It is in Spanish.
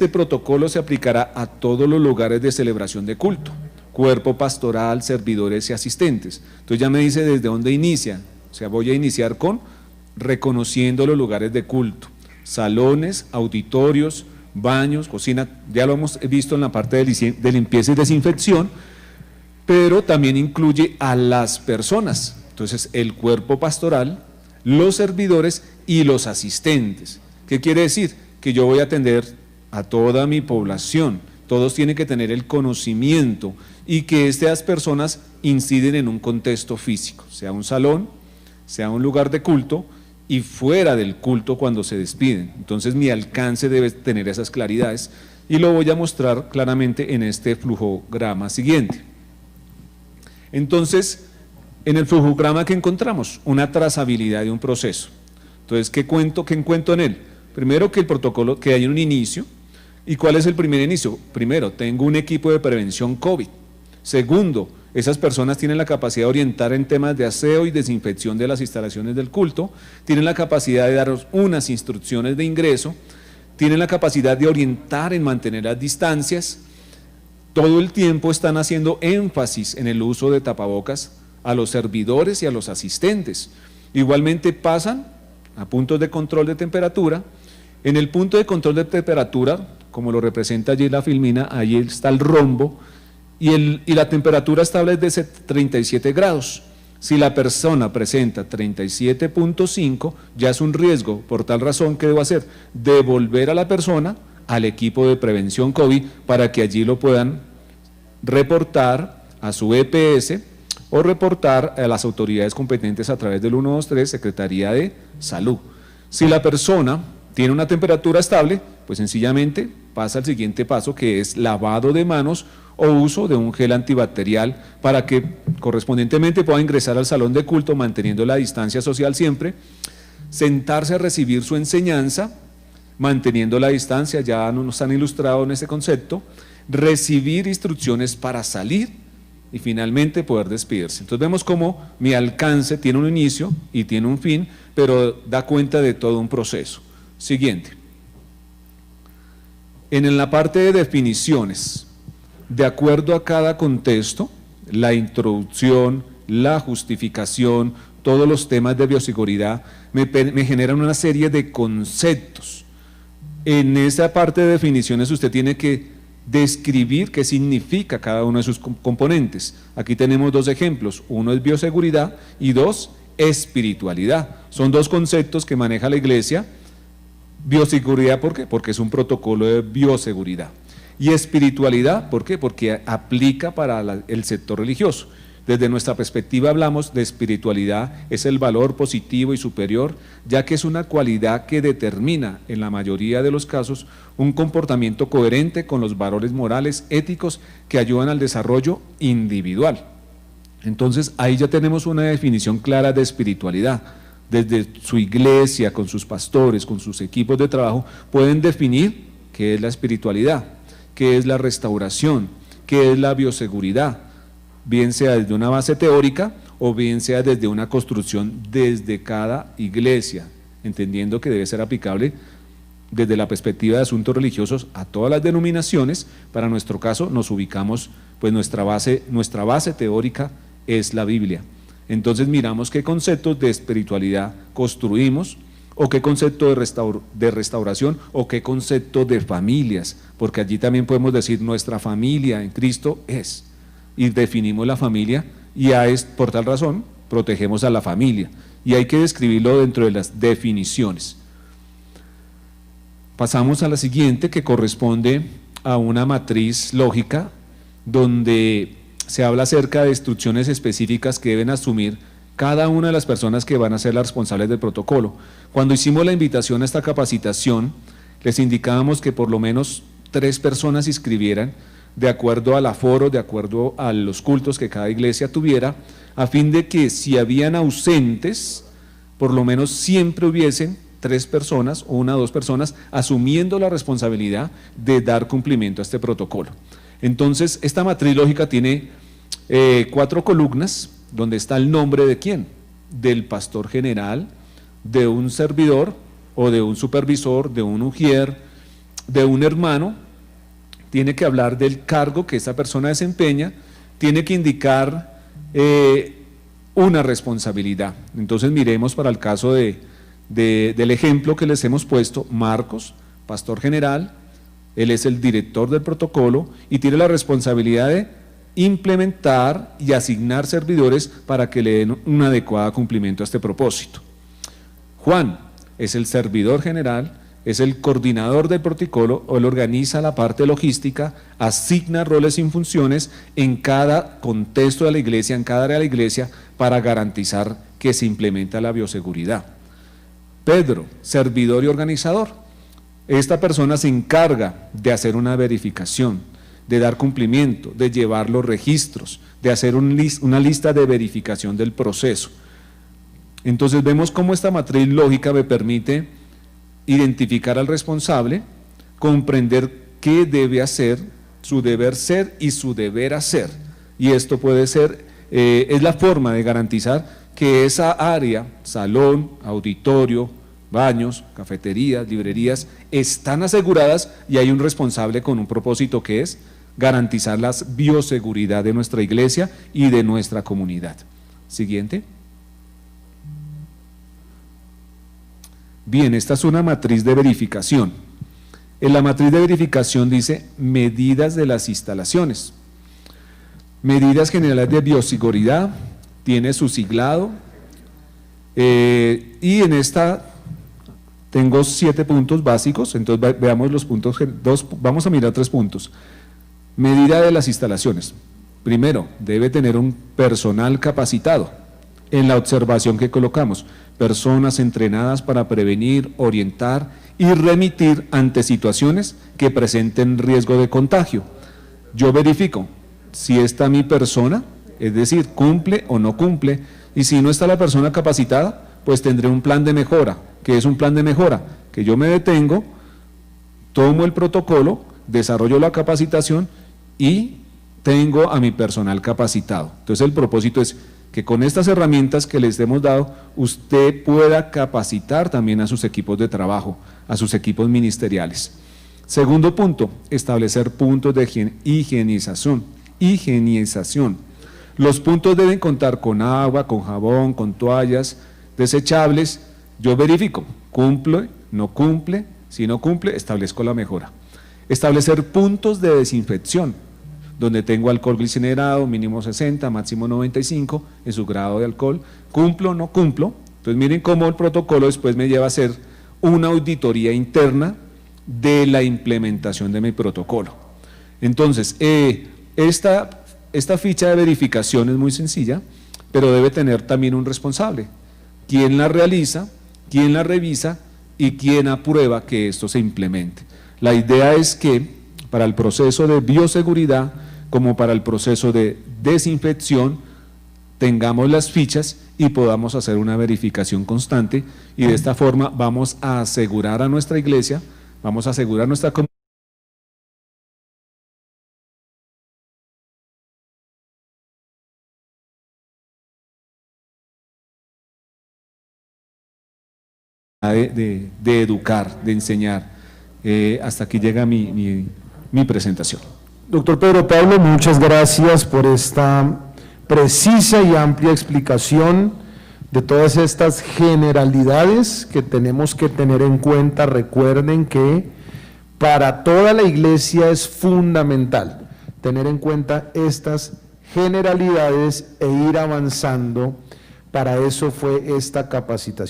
Este protocolo se aplicará a todos los lugares de celebración de culto, cuerpo pastoral, servidores y asistentes. Entonces ya me dice desde dónde inicia, o sea, voy a iniciar con reconociendo los lugares de culto, salones, auditorios, baños, cocina, ya lo hemos visto en la parte de limpieza y desinfección, pero también incluye a las personas, entonces el cuerpo pastoral, los servidores y los asistentes. ¿Qué quiere decir? Que yo voy a atender a toda mi población, todos tienen que tener el conocimiento y que estas personas inciden en un contexto físico, sea un salón, sea un lugar de culto y fuera del culto cuando se despiden. Entonces mi alcance debe tener esas claridades y lo voy a mostrar claramente en este flujograma siguiente. Entonces, en el flujograma que encontramos, una trazabilidad de un proceso. Entonces, ¿qué encuentro en él? Primero que el protocolo, que hay un inicio. ¿Y cuál es el primer inicio? Primero, tengo un equipo de prevención COVID. Segundo, esas personas tienen la capacidad de orientar en temas de aseo y desinfección de las instalaciones del culto, tienen la capacidad de daros unas instrucciones de ingreso, tienen la capacidad de orientar en mantener las distancias, todo el tiempo están haciendo énfasis en el uso de tapabocas a los servidores y a los asistentes. Igualmente pasan a puntos de control de temperatura. En el punto de control de temperatura, como lo representa allí la filmina, ahí está el rombo y la temperatura estable es de 37 grados. Si la persona presenta 37.5, ya es un riesgo. Por tal razón, ¿qué debo hacer? Devolver a la persona al equipo de prevención COVID para que allí lo puedan reportar a su EPS o reportar a las autoridades competentes a través del 123, Secretaría de Salud. Si la persona tiene una temperatura estable, pues sencillamente pasa al siguiente paso, que es lavado de manos o uso de un gel antibacterial para que correspondientemente pueda ingresar al salón de culto manteniendo la distancia social siempre, sentarse a recibir su enseñanza, manteniendo la distancia, ya nos han ilustrado en ese concepto, recibir instrucciones para salir y finalmente poder despedirse. Entonces vemos cómo mi alcance tiene un inicio y tiene un fin, pero da cuenta de todo un proceso. Siguiente. En la parte de definiciones, de acuerdo a cada contexto, la introducción, la justificación, todos los temas de bioseguridad me generan una serie de conceptos. En esa parte de definiciones usted tiene que describir qué significa cada uno de sus componentes. Aquí tenemos dos ejemplos, uno es bioseguridad y dos, espiritualidad. Son dos conceptos que maneja la Iglesia. Bioseguridad, ¿por qué? Porque es un protocolo de bioseguridad. Y espiritualidad, ¿por qué? Porque aplica para el sector religioso. Desde nuestra perspectiva hablamos de espiritualidad, es el valor positivo y superior, ya que es una cualidad que determina, en la mayoría de los casos, un comportamiento coherente con los valores morales, éticos, que ayudan al desarrollo individual. Entonces, ahí ya tenemos una definición clara de espiritualidad. Desde su iglesia, con sus pastores, con sus equipos de trabajo, pueden definir qué es la espiritualidad, qué es la restauración, qué es la bioseguridad, bien sea desde una base teórica o bien sea desde una construcción desde cada iglesia, entendiendo que debe ser aplicable desde la perspectiva de asuntos religiosos a todas las denominaciones. Para nuestro caso nos ubicamos, pues nuestra base teórica es la Biblia. Entonces miramos qué conceptos de espiritualidad construimos, o qué concepto de restauración, o qué concepto de familias, porque allí también podemos decir nuestra familia en Cristo es, y definimos la familia, y por tal razón protegemos a la familia, y hay que describirlo dentro de las definiciones. Pasamos a la siguiente, que corresponde a una matriz lógica, donde se habla acerca de instrucciones específicas que deben asumir cada una de las personas que van a ser las responsables del protocolo. Cuando hicimos la invitación a esta capacitación, les indicábamos que por lo menos 3 personas se inscribieran de acuerdo al aforo, de acuerdo a los cultos que cada iglesia tuviera, a fin de que si habían ausentes, por lo menos siempre hubiesen 3 personas o 1 o 2 personas asumiendo la responsabilidad de dar cumplimiento a este protocolo. Entonces, esta matriz lógica tiene 4 columnas, donde está el nombre de quién, del pastor general, de un servidor o de un supervisor, de un ujier, de un hermano, tiene que hablar del cargo que esa persona desempeña, tiene que indicar una responsabilidad. Entonces miremos para el caso del ejemplo que les hemos puesto, Marcos, pastor general, él es el director del protocolo y tiene la responsabilidad de implementar y asignar servidores para que le den un adecuado cumplimiento a este propósito. Juan es el servidor general, es el coordinador del protocolo, él organiza la parte logística, asigna roles y funciones en cada contexto de la iglesia, en cada área de la iglesia, para garantizar que se implementa la bioseguridad. Pedro, servidor y organizador. Esta persona se encarga de hacer una verificación, de dar cumplimiento, de llevar los registros, de hacer una lista de verificación del proceso. Entonces vemos cómo esta matriz lógica me permite identificar al responsable, comprender qué debe hacer, su deber ser y su deber hacer. Y esto puede ser, es la forma de garantizar que esa área, salón, auditorio, baños, cafeterías, librerías, están aseguradas y hay un responsable con un propósito que es garantizar la bioseguridad de nuestra iglesia y de nuestra comunidad. Siguiente. Bien, esta es una matriz de verificación. En la matriz de verificación dice medidas de las instalaciones. Medidas generales de bioseguridad, tiene su siglado, y en esta tengo 7 puntos básicos, entonces veamos los puntos, vamos a mirar 3 puntos. Medida de las instalaciones. Primero, debe tener un personal capacitado en la observación que colocamos, personas entrenadas para prevenir, orientar y remitir ante situaciones que presenten riesgo de contagio. Yo verifico si está mi persona, es decir, cumple o no cumple, y si no está la persona capacitada, pues tendré un plan de mejora. ¿Qué es un plan de mejora? Que yo me detengo, tomo el protocolo, desarrollo la capacitación y tengo a mi personal capacitado. Entonces el propósito es que con estas herramientas que les hemos dado, usted pueda capacitar también a sus equipos de trabajo, a sus equipos ministeriales. Segundo punto, establecer puntos de higienización. Los puntos deben contar con agua, con jabón, con toallas desechables. Yo verifico, cumple, no cumple, si no cumple, establezco la mejora. Establecer puntos de desinfección, donde tengo alcohol glicerado, mínimo 60, máximo 95, en su grado de alcohol, cumplo o no cumplo. Entonces miren cómo el protocolo después me lleva a hacer una auditoría interna de la implementación de mi protocolo. Entonces, esta ficha de verificación es muy sencilla, pero debe tener también un responsable. ¿Quién la realiza? ¿Quién la revisa? ¿Y quién aprueba que esto se implemente? La idea es que para el proceso de bioseguridad, como para el proceso de desinfección, tengamos las fichas y podamos hacer una verificación constante, y de esta forma vamos a asegurar a nuestra iglesia, vamos a asegurar a nuestra comunidad de educar, de enseñar. Hasta aquí llega mi presentación. Doctor Pedro Pablo, muchas gracias por esta precisa y amplia explicación de todas estas generalidades que tenemos que tener en cuenta. Recuerden que para toda la iglesia es fundamental tener en cuenta estas generalidades e ir avanzando. Para eso fue esta capacitación.